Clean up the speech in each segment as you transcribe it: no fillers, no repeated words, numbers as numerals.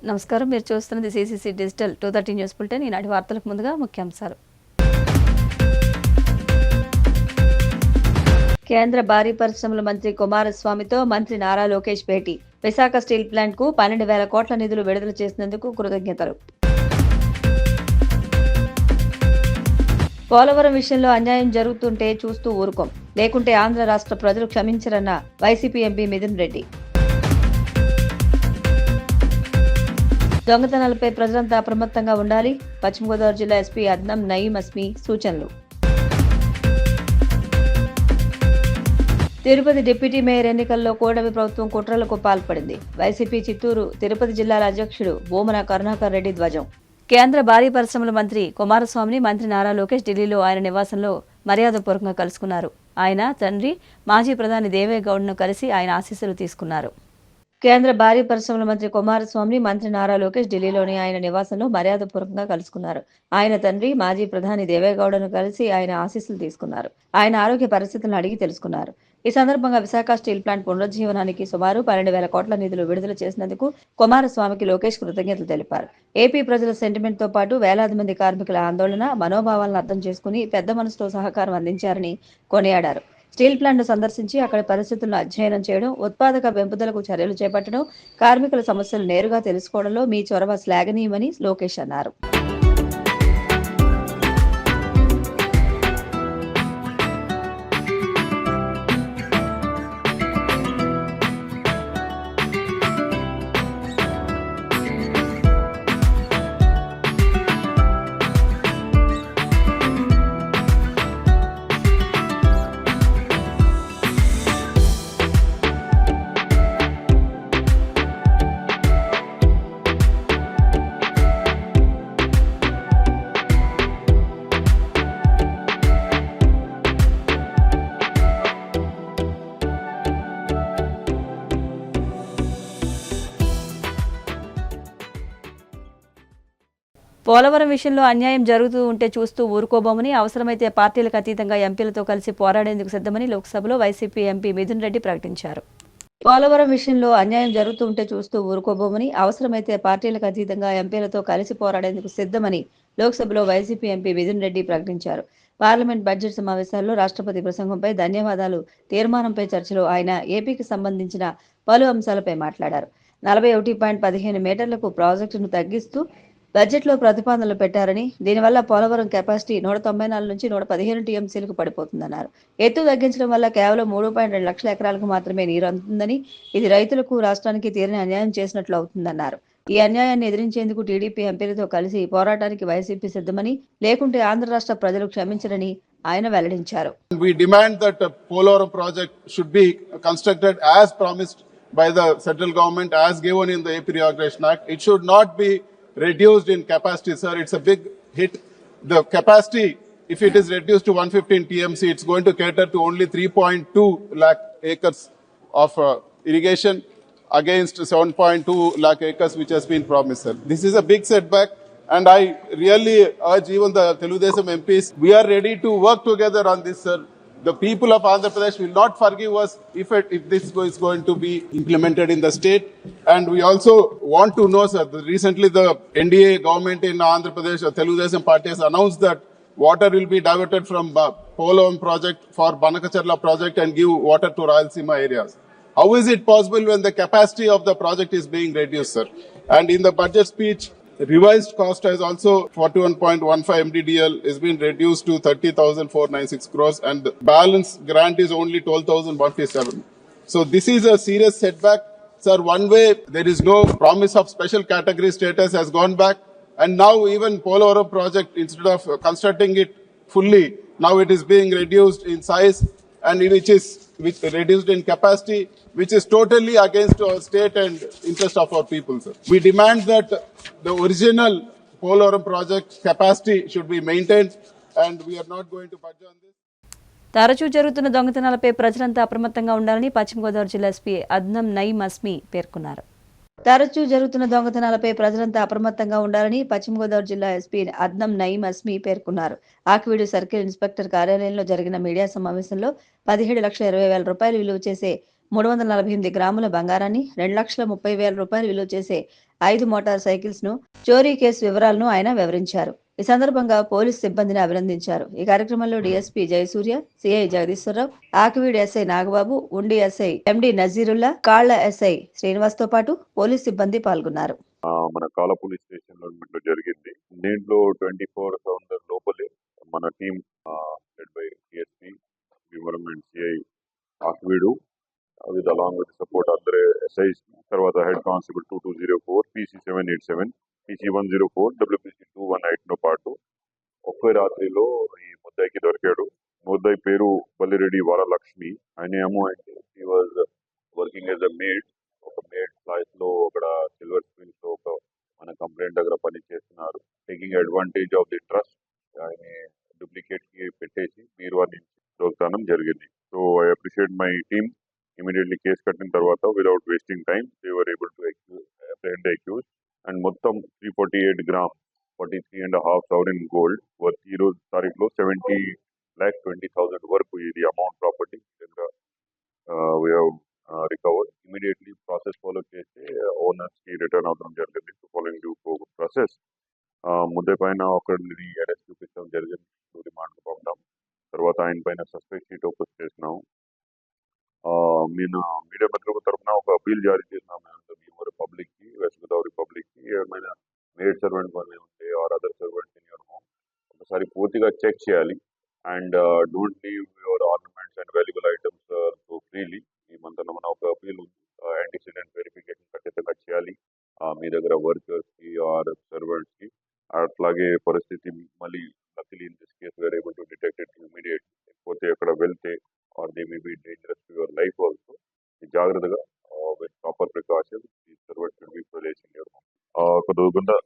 నమస్కారం. మీరు చూస్తున్నది సిసిసి డిజిటల్ 230 న్యూస్ బులెటిన్. ఈనాటి వార్తలకు ముందుగా ముఖ్యాంశాలు. కేంద్ర భారీ పరిశ్రమల మంత్రి కుమారస్వామితో మంత్రి నారా లోకేష్ భేటీ. విశాఖ స్టీల్ ప్లాంట్ కు 12,000 కోట్ల నిధులు విడుదల చేసినందుకు కృతజ్ఞతలు. పోలవరం విషయంలో అన్యాయం జరుగుతుంటే చూస్తూ ఊరుకోం, లేకుంటే ఆంధ్ర రాష్ట్ర ప్రజలు క్షమించరన్న వైసీపీ ఎంపీ మిథున్ రెడ్డి. దొంగతనాలపై ప్రజలంతా అప్రమత్తంగా ఉండాలి. పశ్చిమ గోదావరి జిల్లా ఎస్పీ అద్నం నయీం అస్మి సూచనలు. తిరుపతి డిప్యూటీ మేయర్ ఎన్నికల్లో కూటమి ప్రభుత్వం కుట్రలకు పాల్పడింది. వైసీపీ చిత్తూరు తిరుపతి జిల్లాల అధ్యక్షుడు భూమన కరుణాకర్ రెడ్డి ధ్వజం. కేంద్ర భారీ పరిశ్రమల మంత్రి కుమారస్వామిని మంత్రి నారా లోకేష్ ఢిల్లీలో ఆయన నివాసంలో మర్యాదపూర్వకంగా కలుసుకున్నారు. ఆయన తండ్రి మాజీ ప్రధాని దేవేగౌడను కలిసి ఆయన ఆశీస్సులు తీసుకున్నారు. కేంద్ర భారీ పరిశ్రమల మంత్రి కుమారస్వామిని మంత్రి నారా లోకేష్ ఢిల్లీలోని ఆయన నివాసంలో మర్యాదపూర్వకంగా కలుసుకున్నారు. ఆయన తండ్రి మాజీ ప్రధాని దేవేగౌడను కలిసి ఆయన ఆశీస్సులు తీసుకున్నారు. ఆయన ఆరోగ్య పరిస్థితులను అడిగి తెలుసుకున్నారు. ఈ సందర్భంగా విశాఖ స్టీల్ ప్లాంట్ పునరుజ్జీవనానికి సుమారు 12,000 కోట్ల నిధులు విడుదల చేసినందుకు కుమారస్వామికి లోకేష్ కృతజ్ఞతలు తెలిపారు. ఏపీ ప్రజల సెంటిమెంట్ తో పాటు వేలాది మంది కార్మికుల ఆందోళన మనోభావాలను అర్థం చేసుకుని పెద్ద మనసుతో సహకారం అందించారని కొనియాడారు. స్టీల్ ప్లాంట్ సందర్శించి అక్కడి పరిస్థితులను అధ్యయనం చేయడం, ఉత్పాదక పెంపుదలకు చర్యలు చేపట్టడం, కార్మికుల సమస్యలు నేరుగా తెలుసుకోవడంలో మీ చొరవ శ్లాఘనీయమని లోకేష్ అన్నారు. పోలవరం విషయంలో అన్యాయం జరుగుతూ ఉంటే చూస్తూ ఊరుకోబోమని, అవసరమైతే పార్టీలకు అతీతంగా ఎంపీలతో కలిసి పోరాడేందుకు సిద్ధమని లోక్సభలో వైసీపీ ఎంపీ మిథున్ రెడ్డి ప్రకటించారు. పోలవరం విషయంలో అన్యాయం జరుగుతూ ఉంటే చూస్తూ ఊరుకోబోమని, అవసరమైతే పార్టీలకు అతీతంగా ఎంపీలతో కలిసి పోరాడేందుకు సిద్ధమని లోక్సభలో వైసీపీ ఎంపీ మిథున్ రెడ్డి ప్రకటించారు. పార్లమెంట్ బడ్జెట్ సమావేశాల్లో రాష్ట్రపతి ప్రసంగంపై ధన్యవాదాలు తీర్మానంపై చర్చలో ఆయన ఏపీకి సంబంధించిన పలు అంశాలపై మాట్లాడారు. 41.15 మీటర్లకు ప్రాజెక్టును తగ్గిస్తూ బడ్జెట్లో ప్రతిపాదనలు పెట్టారని, దీనివల్ల పోలవరం కెపాసిటీ 194 నుంచి 115 టీఎంసీలకు పడిపోతుందన్నారు. ఎత్తు తగ్గించడం వల్ల కేవలం 3.2 లక్షల ఎకరాలకు మాత్రమే నీరు అందుతుందని, ఇది రైతులకు రాష్ట్రానికి తీరని అన్యాయం చేసినట్లు అవుతుందన్నారు. ఈ అన్యాయాన్ని ఎదిరించేందుకు టీడీపీ ఎంపీలతో కలిసి పోరాటానికి వైసీపీ సిద్ధమని, లేకుంటే ఆంధ్ర రాష్ట్ర ప్రజలు క్షమించరని ఆయన వెల్లడించారు. We demand that Polavaram project should be constructed as promised by the central government, as given in the AP Reorganization Act. It should not be reduced in capacity, sir. It's a big hit. The capacity, if it is reduced to 115 TMC, it's going to cater to only 3.2 lakh acres of irrigation against 7.2 lakh acres which has been promised, sir. This is a big setback, and I really urge even the Teludesam MPs, we are ready to work together on this, sir. The people of Andhra Pradesh will not forgive us if this is going to be implemented in the state. And we also want to know, sir, recently the NDA government in Andhra Pradesh, Teludesam party has announced that water will be diverted from Polavaram project for Banakacharla project and give water to Rayalaseema areas. How is it possible when the capacity of the project is being reduced, sir? And in the budget speech, the revised cost has also 41.15 MDDL has been reduced to 30,496 crores, and the balance grant is only 12,157. So this is a serious setback. Sir, one way there is no promise of special category status has gone back, and now even Polavaram project, instead of constructing it fully, now it is being reduced in size, and which reduced in capacity, which is totally against our state and interest of our people, sir. We demand that the original Polavaram project capacity should be maintained, and we are not going to budge on this. తరచూ జరుగుతున్న దొంగతనాలపై ప్రజలంతా అప్రమత్తంగా ఉండాలని పశ్చిమ గోదావరి జిల్లా SP అద్నం Nayeem అస్మి పేర్కొన్నారు. తరచూ జరుగుతున్న దొంగతనాలపై ప్రజలంతా అప్రమత్తంగా ఉండాలని పశ్చిమ గోదావరి జిల్లా ఎస్పీ అద్నం నయీం అస్మి పేర్కొన్నారు. ఆకివీడు సర్కిల్ ఇన్స్పెక్టర్ కార్యాలయంలో జరిగిన మీడియా సమావేశంలో 17,20,000 రూపాయలు విలువ చేసే 348 గ్రాముల బంగారాన్ని, 2,30,000 రూపాయలు విలువ చేసే 5 మోటార్ సైకిల్స్ ను చోరీ కేసు వివరాలను ఆయన వివరించారు. ఈ సందర్భంగా పోలీసు సిబ్బందిని అభినందించారు. ఈ కార్యక్రమంలో DSP Jayasuriya, CI Jagadeeswararao, Akividu SI Nagababu, Undi SI ఎండి నజీరుల్లా, కాళ్ల ఎస్ఐ శ్రీనివాస్ తో పాటు పోలీసు సిబ్బంది పాల్గొన్నారు. మన కాల పోలీస్ స్టేషన్ లో జరిగింది. దీంట్లో 24 సౌండర్ లోపలే మన team led by DSP Bhimavaram and CI Akividu with along with support అందరే ఎస్ఐస్, తర్వాత head constable 2204, PC 787, PC 104, WPC 218 తో పాటు ఒకే రాత్రిలో ఈ ముద్దాయికి దొరికాడు. ముద్దాయి పేరు బల్లిరెడ్డి వరలక్ష్మి. ఆయన ఏమో అంటే he was working as a made, ఒక మేడ్ క్లాస్ లో అక్కడ సిల్వర్ స్ప్రింగ్స్ లో ఒక మన కంప్లైంట్ దగ్గర పని చేస్తున్నారు. Taking advantage of the trust ఆయన డూప్లికేట్ కి పెట్టేసి మీరు అని దొరకడం జరిగింది. So I appreciate my team. Immediately case కట్టిన తర్వాత without wasting time they were able to apprehend the accused and మొత్తం 348 grams 43.5 sovereign gold వర్త్ ఈ రోజు తారీఖులో 70,20,000 వరకు ఇది amount property recover. Immediately process follow చేసి ఓనర్స్ కి రిటర్న్ అవడం జరిగింది. ఫాలోయింగ్ డ్యూ ప్రాసెస్ ముద్ద పైన ఒకరిని అరెస్ట్ చూపించడం జరిగింది. రిమాండ్ పంపడం తర్వాత ఆయన పైన సస్పెక్ట్ షీట్ ఓపెన్ చేసినాం. నేను మీడియా మిత్రుల తరఫున ఒక అపీల్ జారీ చేసినాము పబ్లిక్ కి, వెస్ట్ గోదావరి పబ్లిక్ కి. ఏమైనా మేడ్ సర్వెంట్ పని ఉంటే or other servants in your home ఒకసారి పూర్తిగా చెక్ చేయాలి. And don't leave your ornaments and valuable items so freely. ఈ మంత్ మన ఒక అపీల్ ఉంది. యాంటీసిడెంట్ వెరిఫికేషన్ ఖచ్చితంగా చేయాలి మీ దగ్గర వర్కర్స్ కి ఆర్ సర్వెంట్స్ కి. అట్లాగే పరిస్థితి మళ్ళీ luckily in this case where able to detect it immediate. లేకపోతే అక్కడ వెళ్తే or they may be dangerous to your life also. జాగ్రత్తగా with proper precautions the servant should be placed in your home.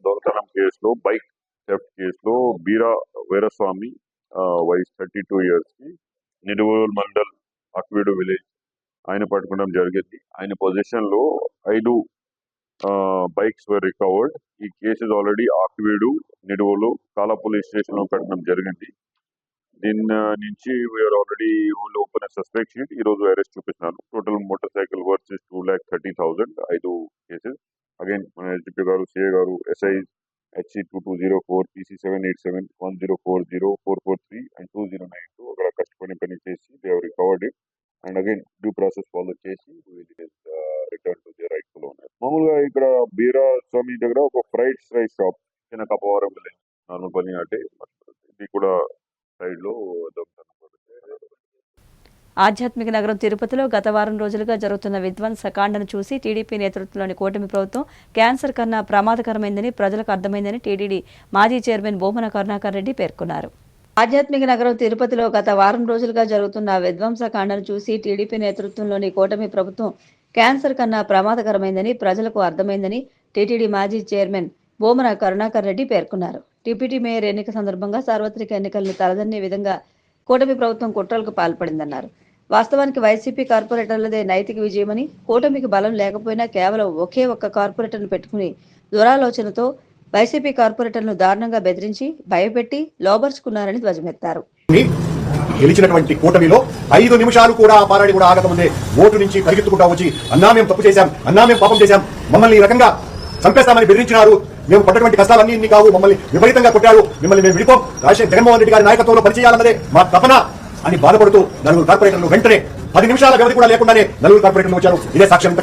దొంగతనం కేసులో బైక్ థెఫ్ట్ కేసులో బీరా వీరస్వామి వయసు 32 years కి నిడువూరు mandal Akividu village ఆయన పట్టుకోవడం జరిగింది. ఆయన పొజిషన్ లో 5 బైక్స్ వర్ రికవర్డ్. ఈ కేసు ఆల్రెడీ ఆకివీడు నిడువూరు కాలా పోలీస్ స్టేషన్ లో పెట్టడం జరిగింది. దీని నుంచి we are already open suspect sheet. ఈ రోజు అరెస్ట్ చూపిస్తున్నాను. Total motorcycle worth 2,30,000 5 cases. Again మన SDP garu, CA garu, SI HC 2204, PC 787, 1040, 443 and 2092 అక్కడ కష్టపడి పని చేసి they have recovered it. And again due process follow చేసి return to the rightful owner. మామూలుగా ఇక్కడ బీరా స్వామి దగ్గర ఒక ఫ్రైడ్ రైస్ షాప్ చిన్న కపవరం విలేజ్ నార్మల్ పని అంటే ఇది కూడా సైడ్ లో ఆధ్యాత్మిక నగరం తిరుపతిలో గత వారం రోజులుగా జరుగుతున్న విధ్వంసకాండను చూసి టీడీపీ నేతృత్వంలోని కూటమి ప్రభుత్వం క్యాన్సర్ కన్నా ప్రమాదకరమైందని ప్రజలకు అర్థమైందని టీటీడీ మాజీ చైర్మన్ బోమన కరుణాకర్ రెడ్డి పేర్కొన్నారు. ఆధ్యాత్మిక నగరం తిరుపతిలో గత వారం రోజులుగా జరుగుతున్న విధ్వంసకాండను చూసి టీడీపీ నేతృత్వంలోని కూటమి ప్రభుత్వం క్యాన్సర్ కన్నా ప్రమాదకరమైందని ప్రజలకు అర్థమైందని టీటీడీ మాజీ చైర్మన్ బోమన కరుణాకర్ రెడ్డి పేర్కొన్నారు. డిప్యూటీ మేయర్ ఎన్నిక సందర్భంగా సార్వత్రిక ఎన్నికలను తలదన్నే విధంగా కూటమి ప్రభుత్వం కుట్రలకు పాల్పడిందన్నారు. వాస్తవానికి వైసీపీ కార్పొరేటర్లదే నైతిక విజయమని, కూటమికి బలం లేకపోయినా కేవలం ఒకే ఒక్క కార్పొరేటర్ను పెట్టుకుని దురాలోచనతో వైసీపీ కార్పొరేటర్లను దారుణంగా బెదిరించి భయపెట్టి లోబర్చుకున్నారని ధ్వజమెత్తారు. గెలిచినటువంటి కూటమిలో 5 నిమిషాలు కూడా ఆ పారాడి కూడా ఆగకముందే ఓటు నుంచి పరిగెత్తుకుంటా వచ్చి అన్నా మేము తప్పు చేశాం, అన్నా మేము పాపం చేశాం, మమ్మల్ని ఈ రకంగా చంపేస్తామని బెదిరించినారు, మేము పడ్డటువంటి కష్టాలన్నీ ఇన్ని కావు, మమ్మల్ని విపరీతంగా కొట్టారు, మిమ్మల్ని మేము విడిపోం, జగన్మోహన్ రెడ్డి గారి నాయకత్వంలో పనిచేయాలన్నదే మా తపన అని బాధపడుతూ 4 కార్పొరేటర్లు వెంటనే 10 నిమిషాల వ్యవధి కూడా లేకుండానే 4 కార్పొరేటర్లు వచ్చారు. ఇదే సాక్ష్యం.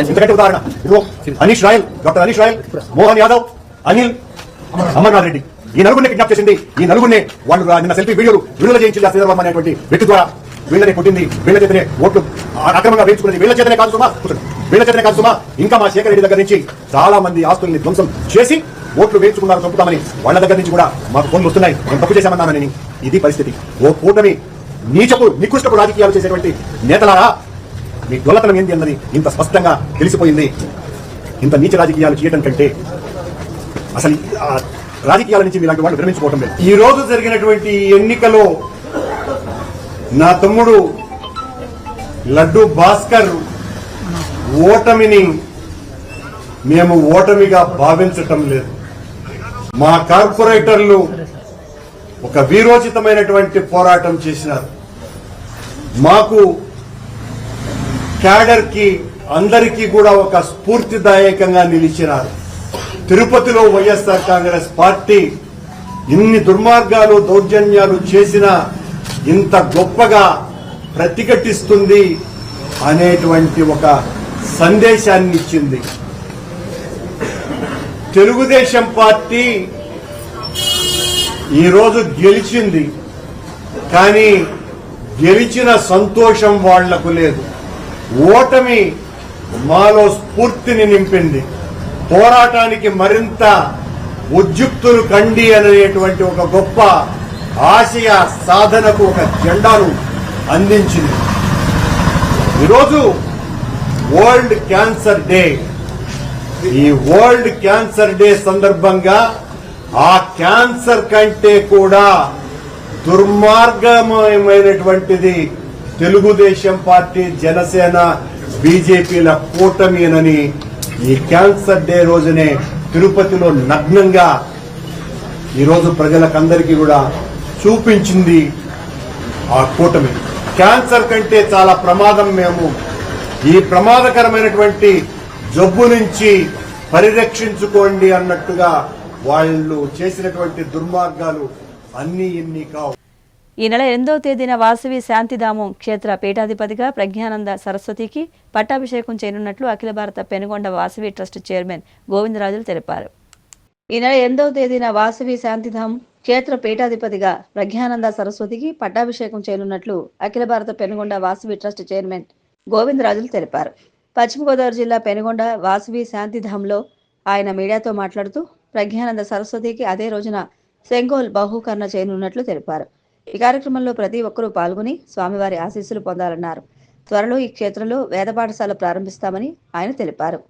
ఇంతకంటే ఉదాహరణ ఇదిగో Anish royal, doctor Anish royal, Mohan Yadav, Anil, Amarnath Reddy. ఈ 4 కిడ్నాప్ చేసింది. ఈ 4 వాళ్ళు నిన్న సెల్ఫీ వీడియోలు విడుదల చేయించింది శ్రీధర్ వర్మ అనేటువంటి వ్యక్తి ద్వారా. వీళ్ళనే కొట్టింది, వీళ్ళ చేతనే ఓట్లు అక్రమంగా వేయించుకున్నది, వీళ్ళ చేతనే కాదు సుమా, ఇంకా మా శేఖర్ రెడ్డి దగ్గర నుంచి చాలా మంది ఆస్తుల్ని ధ్వంసం చేసి ఓట్లు వేయించుకున్నారు, చంపుతామని వాళ్ళ దగ్గర నుంచి కూడా మాకు ఫోన్లు వస్తున్నాయి, మేము తప్పు చేశామన్నామని. ఇది పరిస్థితి. ఓ కూటమి నీచపు నికృష్టపు రాజకీయాలు చేసేటువంటి నేతలారా, మీ దొల్లతనం ఏంది అన్నది ఇంత స్పష్టంగా తెలిసిపోయింది. ఇంత నీచ రాజకీయాలు చేయడం కంటే అసలు రాజకీయాల నుంచి మీలాంటి వాళ్ళు విరమించుకోవటం లేదు. ఈ రోజు జరిగినటువంటి ఎన్నికలో నా తమ్ముడు లడ్డు భాస్కర్ ఓటమిని మేము ఓటమిగా భావించటం లేదు. మా కార్పొరేటర్లు ఒక వీరోచితమైనటువంటి పోరాటం చేసినారు. మాకు క్యాడర్కి అందరికీ కూడా ఒక స్ఫూర్తిదాయకంగా నిలిచినారు. తిరుపతిలో వైఎస్ఆర్ కాంగ్రెస్ పార్టీ ఇన్ని దుర్మార్గాలు దౌర్జన్యాలు చేసినా ఇంత గొప్పగా ప్రతిఘటిస్తుంది అనేటువంటి ఒక సందేశాన్ని ఇచ్చింది. తెలుగుదేశం పార్టీ ఈరోజు గెలిచింది, కానీ గెలిచిన సంతోషం వాళ్లకు లేదు. ఓటమి మాలో స్ఫూర్తిని నింపింది. పోరాటానికి మరింత ఉద్యుక్తులు కండి అనేటువంటి ఒక గొప్ప ఆశయ సాధనకు ఒక జెండాను అందించింది. ఈరోజు వరల్డ్ క్యాన్సర్ డే. ఈ వరల్డ్ క్యాన్సర్ డే సందర్భంగా ఆ క్యాన్సర్ కంటే కూడా దుర్మార్గమైనటువంటిది తెలుగుదేశం పార్టీ, జనసేన, బీజేపీల కూటమినని ఈ క్యాన్సర్ డే రోజునే తిరుపతిలో నగ్నంగా ఈరోజు ప్రజలకందరికీ కూడా చూపించింది ఆ కూటమి. క్యాన్సర్ కంటే చాలా ప్రమాదం. మేము ఈ ప్రమాదకరమైనటువంటి జబ్బు నుంచి పరిరక్షించుకోండి అన్నట్టుగా వాళ్ళు చేసినటువంటి దుర్మార్గాలు అన్నీ ఇన్ని కావు. ఈ నెల 8వ తేదీన వాసవి శాంతిధామం క్షేత్ర పీఠాధిపతిగా ప్రజ్ఞానంద సరస్వతికి పట్టాభిషేకం చేయనున్నట్లు అఖిల భారత పెనుగొండ వాసవి ట్రస్ట్ చైర్మన్ గోవిందరాజులు తెలిపారు. ఈ నెల 8వ తేదీన వాసవి శాంతిధామం క్షేత్ర పీఠాధిపతిగా ప్రజ్ఞానంద సరస్వతికి పట్టాభిషేకం చేయనున్నట్లు అఖిల భారత పెనుగొండ వాసవి ట్రస్ట్ చైర్మన్ గోవిందరాజులు తెలిపారు. పశ్చిమ గోదావరి జిల్లా పెనుగొండ వాసవి శాంతిధాంలో ఆయన మీడియాతో మాట్లాడుతూ ప్రజ్ఞానంద సరస్వతికి అదే రోజున సెంగోల్ బహుకరణ చేయనున్నట్లు తెలిపారు. ఈ కార్యక్రమంలో ప్రతి ఒక్కరూ పాల్గొని స్వామివారి ఆశీస్సులు పొందాలన్నారు. త్వరలో ఈ క్షేత్రంలో వేద పాఠశాల ప్రారంభిస్తామని ఆయన తెలిపారు.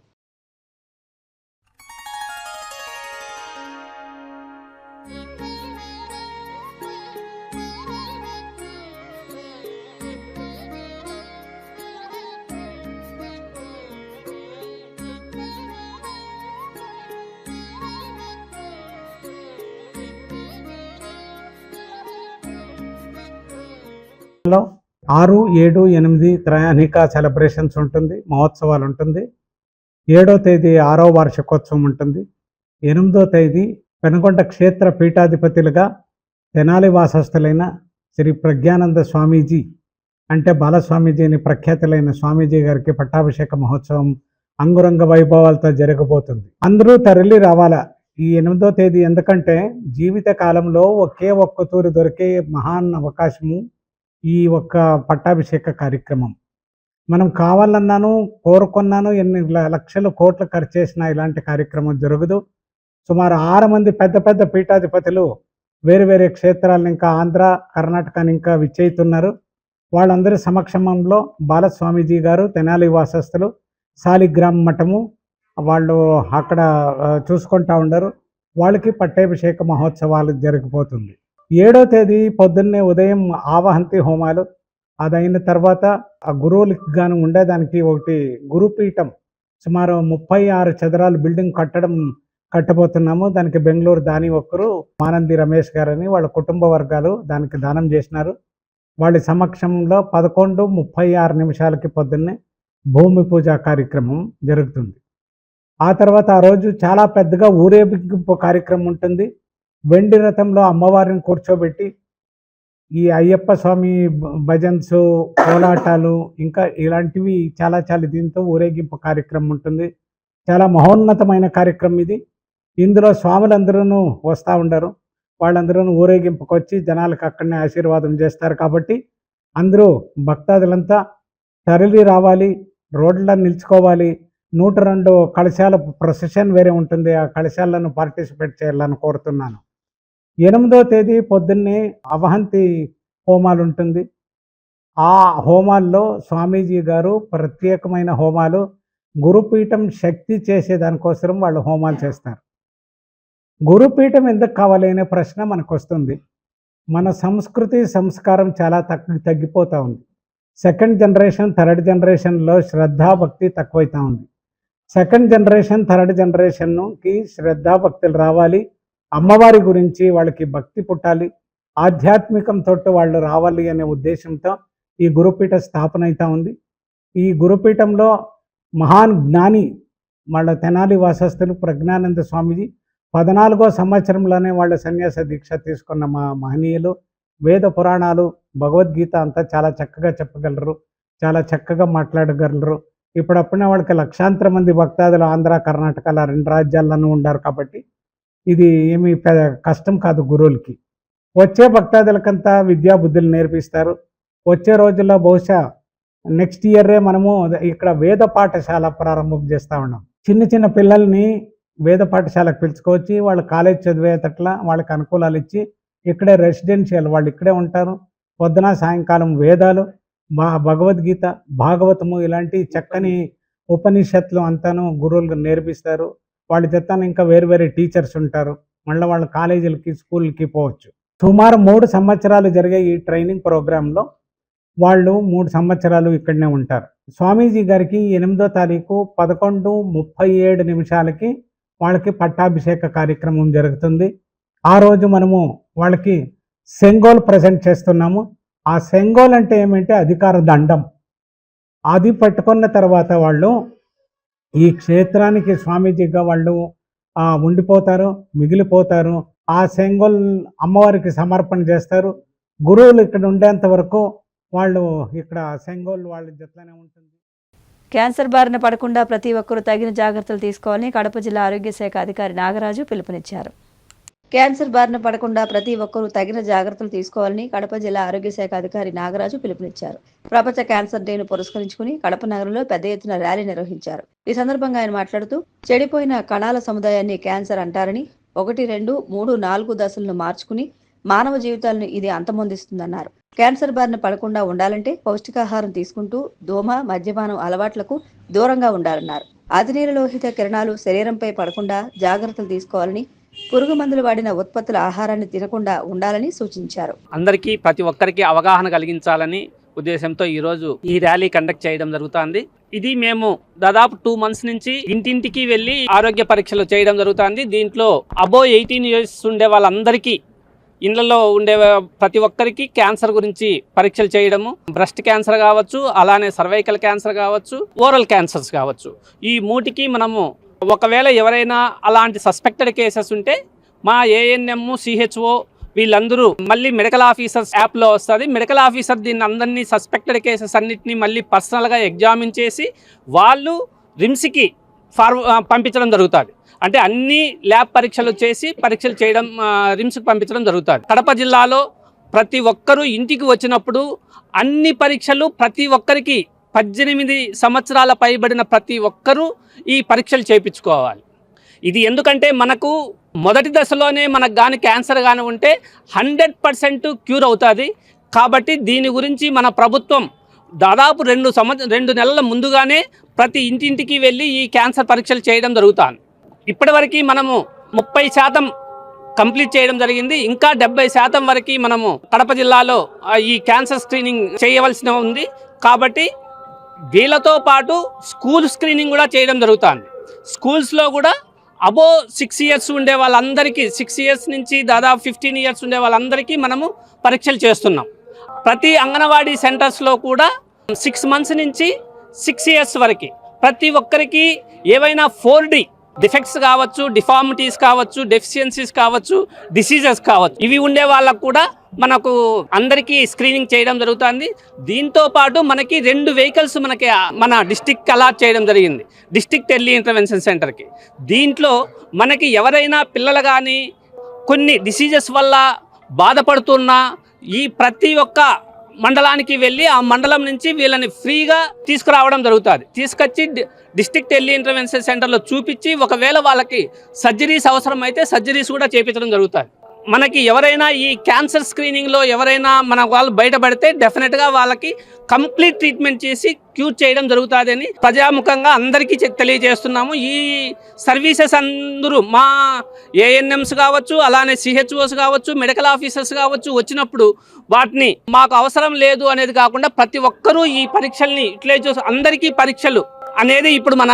లో 6, 7, 8 త్రయాణిక సెలబ్రేషన్స్ ఉంటుంది, మహోత్సవాలు ఉంటుంది. 7వ తేదీ 6వ వార్షికోత్సవం ఉంటుంది. 8వ తేదీ పెనుగొండ క్షేత్ర పీఠాధిపతులుగా తెనాలి వాసస్థులైన శ్రీ ప్రజ్ఞానంద స్వామీజీ అంటే బాలస్వామీజీ అని ప్రఖ్యాతులైన స్వామీజీ గారికి పట్టాభిషేక మహోత్సవం అంగురంగ వైభవాలతో జరగబోతుంది. అందరూ తరలి రావాలా ఈ 8వ తేదీ. ఎందుకంటే జీవిత కాలంలో ఒకే ఒక్క తూరి దొరికే మహాన్ అవకాశము ఈ ఒక్క పట్టాభిషేక కార్యక్రమం. మనం కావాలన్నాను, కోరుకున్నాను, ఎన్ని లక్షలు కోట్లు ఖర్చు చేసినా ఇలాంటి కార్యక్రమం జరగదు. సుమారు 6 మంది పెద్ద పెద్ద పీఠాధిపతులు వేరు వేరే క్షేత్రాలను ఇంకా ఆంధ్ర, కర్ణాటకని ఇంకా విచ్చేస్తున్నారు. వాళ్ళందరి సమక్షంలో బాలస్వామీజీ గారు, తెనాలి వాసస్థులు, సాలిగ్రామ్ మఠము వాళ్ళు అక్కడ చూసుకుంటా ఉండరు. వాళ్ళకి పట్టాభిషేక మహోత్సవాలు జరగబోతుంది. 7వ తేదీ పొద్దున్నే ఉదయం ఆవహంతి హోమాలు, అదైన తర్వాత ఆ గురువులకి గాను ఉండేదానికి ఒకటి గురుపీఠం సుమారు 36 చదరాలు బిల్డింగ్ కట్టబోతున్నాము. దానికి బెంగళూరు దాని ఒక్కరు మానంది రమేష్ గారని వాళ్ళ కుటుంబ వర్గాలు దానికి దానం చేసినారు. వాళ్ళ సమక్షంలో 11:36 పొద్దున్నే భూమి పూజ కార్యక్రమం జరుగుతుంది. ఆ తర్వాత ఆ రోజు చాలా పెద్దగా ఊరేగింపు కార్యక్రమం ఉంటుంది. వెండి రథంలో అమ్మవారిని కూర్చోబెట్టి ఈ అయ్యప్ప స్వామి భజన్స్, కోలాటాలు ఇంకా ఇలాంటివి చాలా దీంతో ఊరేగింపు కార్యక్రమం ఉంటుంది. చాలా మహోన్నతమైన కార్యక్రమం ఇది. ఇందులో స్వాములందరూ వస్తూ ఉండరు. వాళ్ళందరూ ఊరేగింపుకి వచ్చి జనాలకు అక్కడనే ఆశీర్వాదం చేస్తారు. కాబట్టి అందరూ భక్తాదులంతా తరలి రావాలి, రోడ్లలో నిలుచుకోవాలి. 102 కలశాల ప్రొసెషన్ వేరే ఉంటుంది. ఆ కలశాలను పార్టిసిపేట్ చేయాలని కోరుతున్నాను. 8వ తేదీ పొద్దున్నే అవహంతి హోమాలు ఉంటుంది. ఆ హోమాల్లో స్వామీజీ గారు ప్రత్యేకమైన హోమాలు, గురుపీఠం శక్తి చేసేదానికోసం వాళ్ళు హోమాలు చేస్తారు. గురుపీఠం ఎందుకు కావాలి అనే ప్రశ్న మనకు వస్తుంది. మన సంస్కృతి సంస్కారం చాలా తగ్గిపోతూ ఉంది. 2nd జనరేషన్ 3rd జనరేషన్లో శ్రద్ధాభక్తి తక్కువైతా ఉంది. 2nd జనరేషన్ 3rd జనరేషన్కి శ్రద్ధాభక్తులు రావాలి. అమ్మవారి గురించి వాళ్ళకి భక్తి పుట్టాలి, ఆధ్యాత్మికంతో వాళ్ళు రావాలి అనే ఉద్దేశంతో ఈ గురుపీఠ స్థాపన అవుతా ఉంది. ఈ గురుపీఠంలో మహాన్ జ్ఞాని వాళ్ళ తెనాలి వాసస్థులు ప్రజ్ఞానంద స్వామీజీ 14వ సంవత్సరంలోనే వాళ్ళ సన్యాస దీక్ష తీసుకున్న మా మహనీయులు వేద పురాణాలు భగవద్గీత అంతా చాలా చక్కగా చెప్పగలరు, చాలా చక్కగా మాట్లాడగలరు. ఇప్పుడప్పుడే వాళ్ళకి లక్షాంతర మంది భక్తాదులు ఆంధ్ర కర్ణాటకల 2 రాజ్యాల్లోనూ ఉండారు కాబట్టి ఇది ఏమీ కష్టం కాదు గురువులకి. వచ్చే భక్తాదులకంతా విద్యా బుద్ధులు నేర్పిస్తారు. వచ్చే రోజుల్లో బహుశా నెక్స్ట్ ఇయరే మనము ఇక్కడ వేద పాఠశాల ప్రారంభం చేస్తూ ఉన్నాం. చిన్న చిన్న పిల్లల్ని వేద పాఠశాలకు పిలుచుకొచ్చి వాళ్ళు కాలేజ్ చదివేటట్ల వాళ్ళకి అనుకూలాలు ఇచ్చి ఇక్కడే రెసిడెన్షియల్ వాళ్ళు ఇక్కడే ఉంటారు. పొద్దున సాయంకాలం వేదాలు, భగవద్గీత, భాగవతము ఇలాంటి చక్కని ఉపనిషత్తులు అంతాను గురువులు నేర్పిస్తారు. వాళ్ళ చేత ఇంకా వేరు వేరే టీచర్స్ ఉంటారు. మళ్ళీ వాళ్ళ కాలేజీలకి స్కూల్కి పోవచ్చు. సుమారు 3 సంవత్సరాలు జరిగే ఈ ట్రైనింగ్ ప్రోగ్రాంలో వాళ్ళు 3 సంవత్సరాలు ఇక్కడనే ఉంటారు. స్వామీజీ గారికి 8వ తారీఖు 11:37 వాళ్ళకి పట్టాభిషేక కార్యక్రమం జరుగుతుంది. ఆ రోజు మనము వాళ్ళకి సెంగోల్ ప్రజెంట్ చేస్తున్నాము. ఆ సెంగోల్ అంటే ఏమంటే అధికార దండం. అది పట్టుకున్న తర్వాత వాళ్ళు ఈ క్షేత్రానికి స్వామీజీగా వాళ్ళు ఉండిపోతారు, మిగిలిపోతారు. ఆ సెంగోల్ అమ్మవారికి సమర్పణ చేస్తారు. గురువులు ఇక్కడ ఉండేంత వరకు వాళ్ళు ఇక్కడ సెంగోల్ వాళ్ళ జట్లనే ఉంటుంది. క్యాన్సర్ బారిన పడకుండా ప్రతి ఒక్కరూ తగిన జాగ్రత్తలు తీసుకోవాలని కడప జిల్లా ఆరోగ్య శాఖ అధికారి నాగరాజు పిలుపునిచ్చారు. క్యాన్సర్ బారిన పడకుండా ప్రతి ఒక్కరూ తగిన జాగ్రత్తలు తీసుకోవాలని కడప జిల్లా ఆరోగ్య శాఖ అధికారి నాగరాజు పిలుపునిచ్చారు. ప్రపంచ క్యాన్సర్ డేను పురస్కరించుకుని కడప నగరంలో పెద్ద ఎత్తున ర్యాలీ నిర్వహించారు. ఈ సందర్భంగా ఆయన మాట్లాడుతూ చెడిపోయిన కణాల సముదాయాన్ని క్యాన్సర్ అంటారని 1, 2, 3, 4 దశలను మార్చుకుని మానవ జీవితాలను ఇది అంతమొందిస్తుందన్నారు. క్యాన్సర్ బారిన పడకుండా ఉండాలంటే పౌష్టికాహారం తీసుకుంటూ దోమ, మద్యపానం అలవాట్లకు దూరంగా ఉండాలన్నారు. అతినీలలోహిత కిరణాలు శరీరంపై పడకుండా జాగ్రత్తలు తీసుకోవాలని, పురుగు మందులు వాడిన ఉత్పత్తుల ఆహారాన్ని తినకుండా ఉండాలని సూచించారు. అందరికీ ప్రతి ఒక్కరికి అవగాహన కలిగించాలని ఉద్దేశంతో ఈరోజు ఈ ర్యాలీ కండక్ట్ చేయడం జరుగుతుంది. ఇది మేము దాదాపు 2 months నుంచి ఇంటింటికి వెళ్ళి ఆరోగ్య పరీక్షలు చేయడం జరుగుతుంది. దీంట్లో అబోవ్ 18 years ఉండే వాళ్ళందరికీ, ఇళ్లలో ఉండే ప్రతి ఒక్కరికి క్యాన్సర్ గురించి పరీక్షలు చేయడము, బ్రెస్ట్ క్యాన్సర్ కావచ్చు, అలానే సర్వైకల్ క్యాన్సర్ కావచ్చు, ఓరల్ క్యాన్సర్స్ కావచ్చు. ఈ 3కి మనము ఒకవేళ ఎవరైనా అలాంటి సస్పెక్టెడ్ కేసెస్ ఉంటే మా ఏఎన్ఎం, సిహెచ్ఓ వీళ్ళందరూ మళ్ళీ మెడికల్ ఆఫీసర్స్ యాప్లో వస్తుంది. మెడికల్ ఆఫీసర్ దీన్ని అందరినీ సస్పెక్టెడ్ కేసెస్ అన్నిటినీ మళ్ళీ పర్సనల్గా ఎగ్జామిన్ చేసి వాళ్ళు రిమ్స్కి పంపించడం జరుగుతుంది. అంటే అన్ని ల్యాబ్ పరీక్షలు చేసి పరీక్షలు చేయడం రిమ్స్కి పంపించడం జరుగుతుంది. కడప జిల్లాలో ప్రతి ఒక్కరూ ఇంటికి వచ్చినప్పుడు అన్ని పరీక్షలు ప్రతి ఒక్కరికి 18 సంవత్సరాల పైబడిన ప్రతి ఒక్కరూ ఈ పరీక్షలు చేయించుకోవాలి. ఇది ఎందుకంటే మనకు మొదటి దశలోనే మనకు కానీ క్యాన్సర్ కానీ ఉంటే 100% క్యూర్ అవుతుంది. కాబట్టి దీని గురించి మన ప్రభుత్వం దాదాపు 2 నెలల ముందుగానే ప్రతి ఇంటింటికి వెళ్ళి ఈ క్యాన్సర్ పరీక్షలు చేయడం జరుగుతుంది. ఇప్పటివరకు మనము 30% కంప్లీట్ చేయడం జరిగింది. ఇంకా 70% వరకు మనము కడప జిల్లాలో ఈ క్యాన్సర్ స్క్రీనింగ్ చేయవలసి ఉంది. కాబట్టి వీళ్ళతో పాటు స్కూల్ స్క్రీనింగ్ కూడా చేయడం జరుగుతుంది. స్కూల్స్లో కూడా అబోవ్ 6 years ఉండే వాళ్ళందరికీ, 6 years నుంచి దాదాపు 15 years ఉండే వాళ్ళందరికీ మనము పరీక్షలు చేస్తున్నాం. ప్రతి అంగన్వాడీ సెంటర్స్లో కూడా 6 months నుంచి 6 years వరకు ప్రతి ఒక్కరికి ఏవైనా 4D డిఫెక్ట్స్ కావచ్చు, డిఫార్మిటీస్ కావచ్చు, డెఫిషియన్సీస్ కావచ్చు, డిసీజెస్ కావచ్చు, ఇవి ఉండే వాళ్ళకు కూడా మనకు అందరికీ స్క్రీనింగ్ చేయడం జరుగుతుంది. దీంతో పాటు మనకి 2 vehicles మనకి మన డిస్టిక్ అలాట్ చేయడం జరిగింది, డిస్టిక్ ఎర్లీ ఇంటర్వెన్షన్ సెంటర్కి. దీంట్లో మనకి ఎవరైనా పిల్లలు కానీ కొన్ని డిసీజెస్ వల్ల బాధపడుతున్నా ఈ ప్రతి ఒక్క మండలానికి వెళ్ళి ఆ మండలం నుంచి వీళ్ళని ఫ్రీగా తీసుకురావడం జరుగుతుంది. తీసుకొచ్చి డిస్ట్రిక్ట్ ఎర్లీ ఇంటర్వెన్షన్ సెంటర్లో చూపించి ఒకవేళ వాళ్ళకి సర్జరీస్ అవసరమైతే సర్జరీస్ కూడా చేయించడం జరుగుతుంది. మనకి ఎవరైనా ఈ క్యాన్సర్ స్క్రీనింగ్లో ఎవరైనా మన వాళ్ళు బయటపడితే డెఫినెట్గా వాళ్ళకి కంప్లీట్ ట్రీట్మెంట్ చేసి క్యూర్ చేయడం జరుగుతుందని ప్రజాముఖంగా అందరికీ తెలియజేస్తున్నాము. ఈ సర్వీసెస్ అందరూ మా ఏఎన్ఎంస్ కావచ్చు, అలానే సిహెచ్ఓస్ కావచ్చు, మెడికల్ ఆఫీసర్స్ కావచ్చు వచ్చినప్పుడు వాటిని మాకు అవసరం లేదు అనేది కాకుండా ప్రతి ఒక్కరూ ఈ పరీక్షల్ని ఇట్లే అందరికీ పరీక్షలు అనేది ఇప్పుడు మన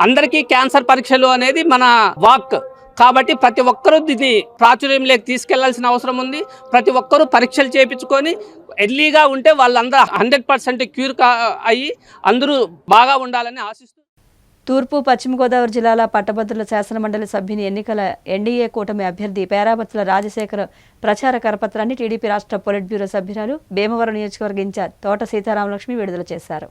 అందరికీ క్యాన్సర్ పరీక్షలు అనేది మన వాక్ కాబట్టి ప్రతి ఒక్కరూ దీన్ని ప్రాచుర్యంలోకి తీసుకెళ్లాల్సిన అవసరం ఉంది. ప్రతి ఒక్కరూ పరీక్షలు చేయించుకొని ఎర్లీగా ఉంటే వాళ్ళందరూ 100% క్యూర్ అయ్యి అందరూ బాగా ఉండాలని ఆశిస్తూ తూర్పు పశ్చిమ గోదావరి జిల్లాల పట్టభద్రుల శాసనమండలి సభ్యుని ఎన్నికల ఎన్డీఏ కూటమి అభ్యర్థి పేరాబత్తుల రాజశేఖర్ ప్రచార కరపత్రాన్ని టీడీపీ రాష్ట్ర పొలిట్ బ్యూరో సభ్యురాలు భీమవరం నియోజకవర్గ ఇన్ఛార్జ్ తోట సీతారామలక్ష్మి విడుదల చేశారు.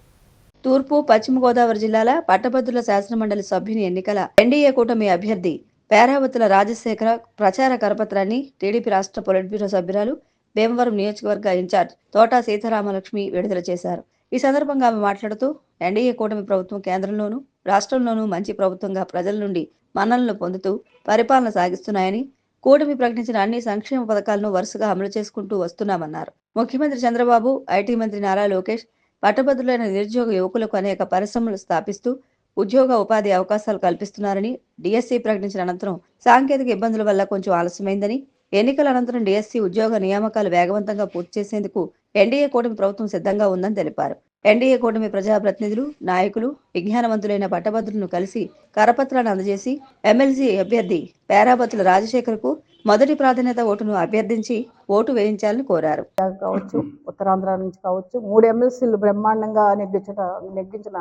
తూర్పు పశ్చిమ గోదావరి జిల్లాల పట్టభద్రుల శాసనమండలి సభ్యుని ఎన్నికల ఎన్డీఏ కూటమి అభ్యర్థి పేరాబత్తుల రాజశేఖర ప్రచార కరపత్రాన్ని టీడీపీ రాష్ట్ర పొలిట్ బ్యూరో సభ్యురాలు భీమవరం నియోజకవర్గ ఇన్ఛార్జ్ తోట సీతారామలక్ష్మి విడుదల చేశారు. ఈ సందర్భంగా ఆమె మాట్లాడుతూ ఎన్డీఏ కూటమి ప్రభుత్వం కేంద్రంలోనూ రాష్ట్రంలోనూ మంచి ప్రభుత్వంగా ప్రజల నుండి మన్ననలు పొందుతూ పరిపాలన సాగిస్తున్నాయని, కూటమి ప్రకటించిన అన్ని సంక్షేమ పథకాలను వరుసగా అమలు చేసుకుంటూ వస్తున్నామన్నారు. ముఖ్యమంత్రి చంద్రబాబు, ఐటీ మంత్రి నారా లోకేష్ పట్టభద్రులైన నిరుద్యోగ యువకులకు అనేక పరిశ్రమలు స్థాపిస్తూ ఉద్యోగ ఉపాధి అవకాశాలు కల్పిస్తున్నారని, డిఎస్సి ప్రకటించిన అనంతరం సాంకేతిక ఇబ్బందుల వల్ల కొంచెం ఆలస్యమైందని, ఎన్నికల అనంతరం డిఎస్సి ఉద్యోగ నియామకాలు వేగవంతంగా పూర్తి చేసేందుకు ఎన్డీఏ కూటమి ప్రభుత్వం సిద్ధంగా ఉందని తెలిపారు. ఎన్డీఏ కూటమి ప్రజాప్రతినిధులు, నాయకులు, విజ్ఞానవంతులైన పట్టభద్రులను కలిసి కరపత్రాన్ని అందజేసి ఎమ్మెల్సీ అభ్యర్థి పేరాబత్తుల రాజశేఖర్కు మొదటి ప్రాధాన్యత ఓటును అభ్యర్థించి ఓటు వేయించాలని కోరారు. కావచ్చు, ఉత్తరాంధ్ర నుంచి కావచ్చు, 3 ఎమ్మెల్సీలు బ్రహ్మాండంగా నెగ్గించిన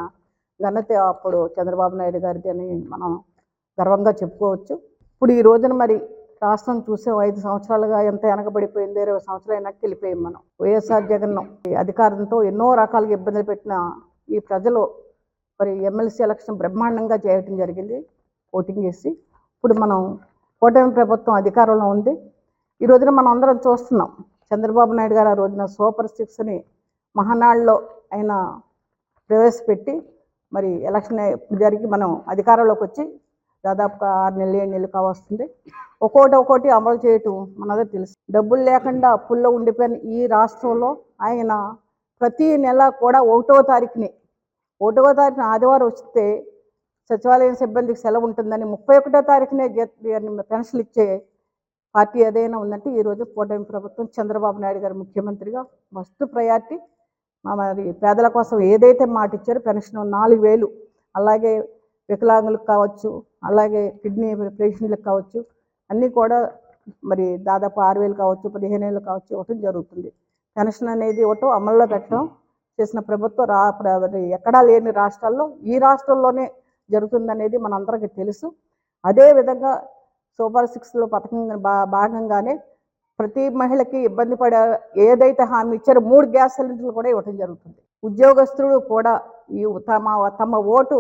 ఘనత అప్పుడు చంద్రబాబు నాయుడు గారిది అని మనం గర్వంగా చెప్పుకోవచ్చు. ఇప్పుడు ఈ రోజున మరి రాష్ట్రం చూసే 5 సంవత్సరాలుగా ఎంత వెనకబడిపోయిందో, 20 సంవత్సరాలు వెనక్కి వెళ్ళిపోయాం మనం. వైఎస్ఆర్ జగన్ అధికారంతో ఎన్నో రకాలుగా ఇబ్బందులు పెట్టిన ఈ ప్రజలు మరి ఎమ్మెల్సీ ఎలక్షన్ బ్రహ్మాండంగా చేయటం జరిగింది, ఓటింగ్ చేసి. ఇప్పుడు మనం కూటమి ప్రభుత్వం అధికారంలో ఉంది. ఈ రోజున మనం అందరం చూస్తున్నాం, చంద్రబాబు నాయుడు గారు ఆ రోజున సూపర్ 6ని మహానాడులో ఆయన ప్రవేశపెట్టి మరి ఎలక్షన్ జరిగి మనం అధికారంలోకి వచ్చి దాదాపుగా 6 నెలలు 7 నెలలు కావస్తుంది. ఒక్కోటి అమలు చేయటం మనదే తెలుసు. డబ్బులు లేకుండా అప్పుల్లో ఉండిపోయిన ఈ రాష్ట్రంలో ఆయన ప్రతి నెల కూడా 1వ తారీఖున ఆదివారం వస్తే సచివాలయం సిబ్బందికి సెలవు ఉంటుందని 31వ తారీఖునే పెన్షన్లు ఇచ్చే పార్టీ ఏదైనా ఉందంటే ఈరోజు కూటమి ప్రభుత్వం, చంద్రబాబు నాయుడు గారు ముఖ్యమంత్రిగా ఫస్ట్ ప్రయారిటీ మరి పేదల కోసం ఏదైతే మాట ఇచ్చారో పెన్షన్ 4,000, అలాగే వికలాంగులకు కావచ్చు, అలాగే కిడ్నీ పేషెంట్లకు కావచ్చు, అన్నీ కూడా మరి దాదాపు 6,000 కావచ్చు, 15,000 కావచ్చు ఇవ్వటం జరుగుతుంది. పెన్షన్ అనేది ఇవ్వటం అమల్లో పెట్టడం చేసిన ప్రభుత్వం ఎక్కడా లేని రాష్ట్రాల్లో ఈ రాష్ట్రంలోనే జరుగుతుందనేది మనందరికీ తెలుసు. అదేవిధంగా సూపర్ 6లో పథకం భాగంగానే ప్రతి మహిళకి ఇబ్బంది పడే ఏదైతే హామీ ఇచ్చారో 3 గ్యాస్ సిలిండర్లు కూడా ఇవ్వటం జరుగుతుంది. ఉద్యోగస్తులు కూడా ఈ తమ ఓటు,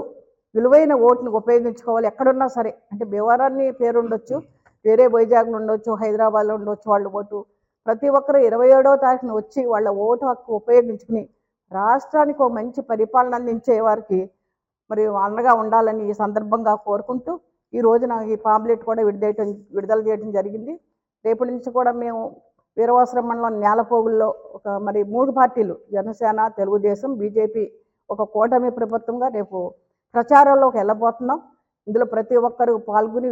విలువైన ఓటును ఉపయోగించుకోవాలి. ఎక్కడున్నా సరే, అంటే భీమవరాన్ని పేరు ఉండొచ్చు, వేరే వైజాగ్లో ఉండొచ్చు, హైదరాబాద్లో ఉండొచ్చు, వాళ్ళ ఓటు ప్రతి ఒక్కరు 27వ తారీఖున వచ్చి వాళ్ళ ఓటు హక్కు ఉపయోగించుకుని రాష్ట్రానికి ఒక మంచి పరిపాలన అందించే వారికి మరి అండగా ఉండాలని ఈ సందర్భంగా కోరుకుంటూ ఈ రోజున ఈ పాంప్లెట్ కూడా విడుదల చేయడం జరిగింది. రేపటి నుంచి కూడా మేము వీరవాసరం మండలం నేలపోగుల్లో ఒక మరి 3 పార్టీలు, జనసేన, తెలుగుదేశం, బీజేపీ ఒక కూటమి ప్రభుత్వంగా రేపు ప్రచారంలోకి వెళ్ళబోతున్నాం. ఇందులో ప్రతి ఒక్కరూ పాల్గొని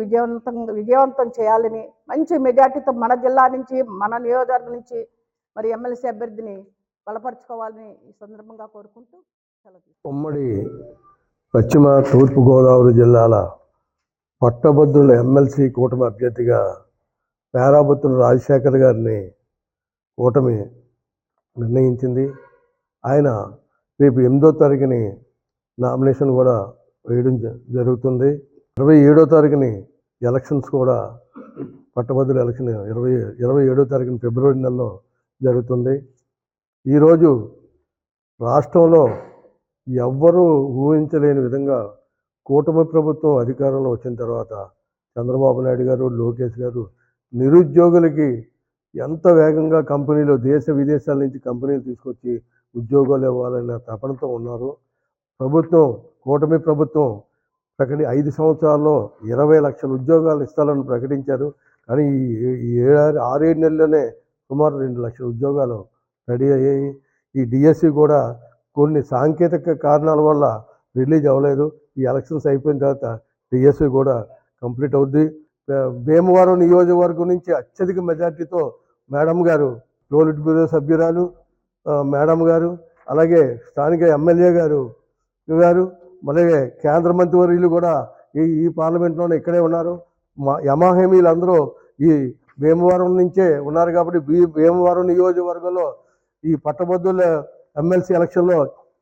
విజయవంతం చేయాలని, మంచి మెజార్టీతో మన జిల్లా నుంచి, మన నియోజకవర్గం నుంచి మరి ఎమ్మెల్సీ అభ్యర్థిని బలపరుచుకోవాలని ఈ సందర్భంగా కోరుకుంటూ ఉమ్మడి పశ్చిమ తూర్పు గోదావరి జిల్లాల పట్టభద్రుల ఎమ్మెల్సీ కూటమి అభ్యర్థిగా పేరాబత్తుల రాజశేఖర్ గారిని కూటమి నిర్ణయించింది. ఆయన రేపు 8వ తారీఖుని నామినేషన్ కూడా వేయడం జరుగుతుంది. 27వ తారీఖుని ఎలక్షన్స్ కూడా, పట్టభద్రుల ఎలక్షన్ 27వ తారీఖున ఫిబ్రవరి నెలలో జరుగుతుంది. ఈరోజు రాష్ట్రంలో ఎవ్వరూ ఊహించలేని విధంగా కూటమి ప్రభుత్వం అధికారంలో వచ్చిన తర్వాత చంద్రబాబు నాయుడు గారు, లోకేష్ గారు నిరుద్యోగులకి ఎంత వేగంగా కంపెనీలు, దేశ విదేశాల నుంచి కంపెనీలు తీసుకొచ్చి ఉద్యోగాలు ఇవ్వాలన్న తపనతో ఉన్నారు. కూటమి ప్రభుత్వం 5 సంవత్సరాల్లో 20 లక్షల ఉద్యోగాలు ఇస్తారని ప్రకటించారు. కానీ ఈ 6-7 నెలల్లోనే సుమారు 2 లక్షల ఉద్యోగాలు రెడీ అయ్యాయి. ఈ డిఎస్సి కూడా కొన్ని సాంకేతిక కారణాల వల్ల రిలీజ్ అవ్వలేదు. ఈ ఎలక్షన్స్ అయిపోయిన తర్వాత డిఎస్సి కూడా కంప్లీట్ అవుద్ది. భీమవరం నియోజకవర్గం నుంచి అత్యధిక మెజార్టీతో మేడం గారు, పొలిట్ బ్యూరో సభ్యురాలు మేడం గారు, అలాగే స్థానిక ఎమ్మెల్యే గారు అలాగే కేంద్ర మంత్రివర్యులు కూడా ఈ పార్లమెంట్లోనే ఇక్కడే ఉన్నారు. యమాహేమీలందరూ ఈ భీమవరం నుంచే ఉన్నారు కాబట్టి భీమవరం నియోజకవర్గంలో ఈ పట్టభద్రుల ఎమ్మెల్సీ ఎలక్షన్లో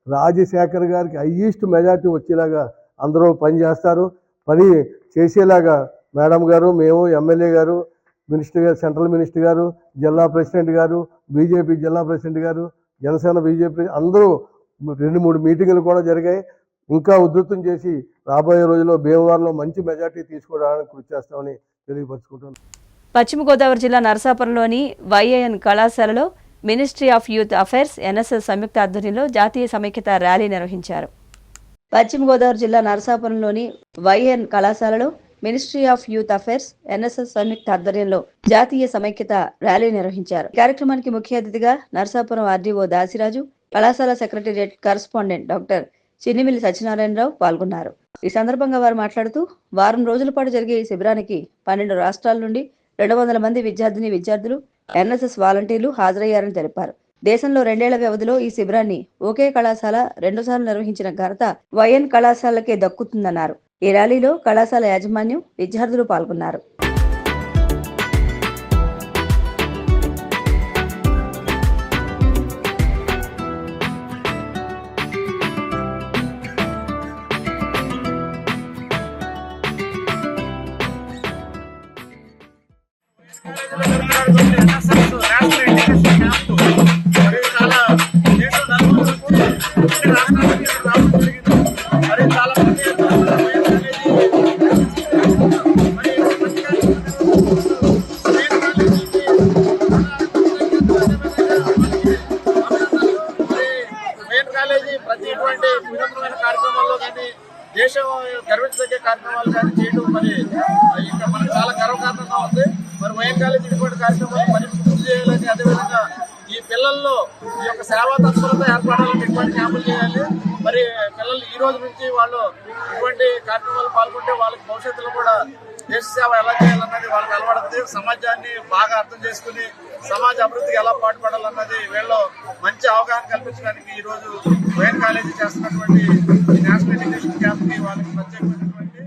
రాజశేఖర్ గారికి హైయెస్ట్ మెజార్టీ వచ్చేలాగా అందరూ పనిచేస్తారు. పని చేసేలాగా మేడం గారు, మేము, ఎమ్మెల్యే గారు, మినిస్టర్ గారు, సెంట్రల్ మినిస్టర్ గారు, జిల్లా ప్రెసిడెంట్ గారు, బీజేపీ జిల్లా ప్రెసిడెంట్ గారు, జనసేన బీజేపీ అందరూ 2-3 మీటింగులు కూడా జరిగాయి. ఇంకా ఉధృతం చేసి రాబోయే రోజుల్లో భీమవరంలో మంచి మెజార్టీ తీసుకోవడానికి కృషి చేస్తామని తెలియపరుచుకుంటున్నాను. పశ్చిమ గోదావరి జిల్లా నరసాపురంలోని వైఏఎన్ కళాశాలలో ministry of youth affairs NSS సంయుక్త ఆధ్వర్యంలో జాతీయ సమైక్యత ర్యాలీ నిర్వహించారు. పశ్చిమ గోదావరి జిల్లా నరసాపురంలోని వైఏఎన్ కళాశాలలో ministry of youth affairs NSS సంయుక్త ఆధ్వర్యంలో జాతీయ సమైక్యత ర్యాలీ నిర్వహించారు. కార్యక్రమానికి ముఖ్య అతిథిగా నరసాపురం ఆర్డీఓ దాసిరాజు, కళాశాల సెక్రటేరియట్ కరస్పాండెంట్ డాక్టర్ చిన్నిమిల్లి సత్యనారాయణరావు పాల్గొన్నారు. ఈ సందర్భంగా వారు మాట్లాడుతూ వారం రోజుల పాటు జరిగే ఈ శిబిరానికి 12 రాష్ట్రాల నుండి 200 మంది విద్యార్థులు ఎన్ఎస్ఎస్ వాలంటీర్లు హాజరయ్యారని తెలిపారు. దేశంలో 2 ఏళ్ల వ్యవధిలో ఈ శిబిరాన్ని ఒకే కళాశాల 2 సార్లు నిర్వహించిన ఘనత వైఎన్ కళాశాలకే దక్కుతుందన్నారు. ఈ ర్యాలీలో కళాశాల యాజమాన్యం, విద్యార్థులు పాల్గొన్నారు. ప్రతి ఇటువంటి వినూత్నమైన కార్యక్రమాల్లో కానీ దేశం గర్వించదగ్గ కార్యక్రమాలు కానీ చేయడం మరి ఇంకా మనకు చాలా గర్వకారణంగా ఉంది. మరి వైఎన్ కాలేజీ ఇటువంటి కార్యక్రమాలు మరి పూర్తి చేయాలని, అదేవిధంగా ఈ పిల్లల్లో ఈ యొక్క సేవా తత్పరత ఏర్పడాలని ఇటువంటి క్యాంపులు చేయాలి. మరి పిల్లలు ఈ రోజు నుంచి వాళ్ళు ఇటువంటి కార్యక్రమాలు పాల్గొంటే వాళ్ళకి భవిష్యత్తులో కూడా దేశ సేవ ఎలా చేయాలన్నది వాళ్ళకి అలవాడుతుంది. సమాజాన్ని బాగా అర్థం చేసుకుని సమాజ అభివృద్ధికి ఎలా పాటుపడాలన్నది వీళ్ళు మంచి అవగాహన కల్పించడానికి ఈ రోజు వైఎన్ కాలేజీ చేస్తున్నటువంటి నేషనల్ ఎడ్యుకేషన్ క్యాంప్ కి వాళ్ళకి ప్రత్యేకమైనటువంటి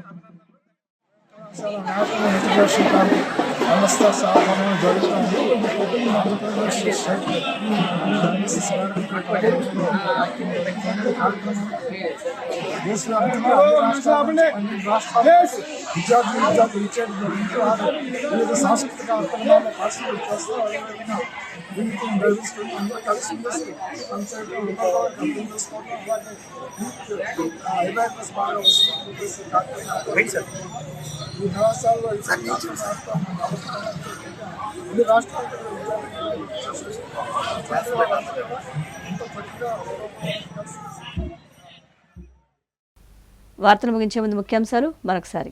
విద్యార్థులు ఇచ్చేది వివిధ సాంస్కృతిక కార్యక్రమాల్లో పార్టిసిపేట్ చేస్తూ అందరూ కలిసి పంచాయతీ అర్థం చేసుకోవడం అవేర్నెస్ బాగా వస్తుంది. ఈ కళాశాలలో అన్ని రాష్ట్రాల వార్తలు ముగించే ముందు ముఖ్యాంశాలు మరొకసారి.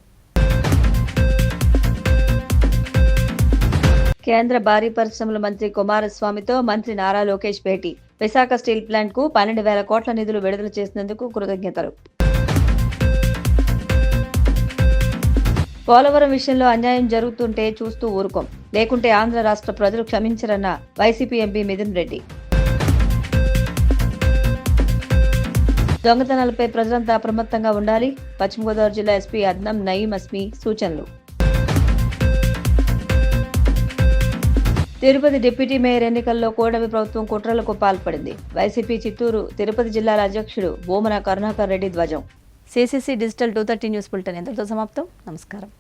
కేంద్ర భారీ పరిశ్రమల మంత్రి కుమారస్వామితో మంత్రి నారా లోకేష్ భేటీ. విశాఖ స్టీల్ ప్లాంట్ కు 12,000 కోట్ల నిధులు విడుదల చేసినందుకు కృతజ్ఞతలు. పోలవరం విషయంలో అన్యాయం జరుగుతుంటే చూస్తూ ఊరుకోం, లేకుంటే ఆంధ్ర రాష్ట్ర ప్రజలు క్షమించరన్న వైసీపీ ఎంపీ మిథున్ రెడ్డి. దొంగతనాలపై ప్రజలంతా అప్రమత్తంగా ఉండాలి. పశ్చిమ గోదావరి జిల్లా ఎస్పీ అద్నం నయీం అస్మి సూచనలు. తిరుపతి డిప్యూటీ మేయర్ ఎన్నికల్లో కూటమి ప్రభుత్వం కుట్రలకు పాల్పడింది. వైసీపీ చిత్తూరు తిరుపతి జిల్లాల అధ్యక్షుడు బోమన కరుణాకర్ రెడ్డి ధ్వజం. CCC డిజిటల్ 230 న్యూస్ బులెటిన్ ఎంతటితో సమాప్తం. నమస్కారం.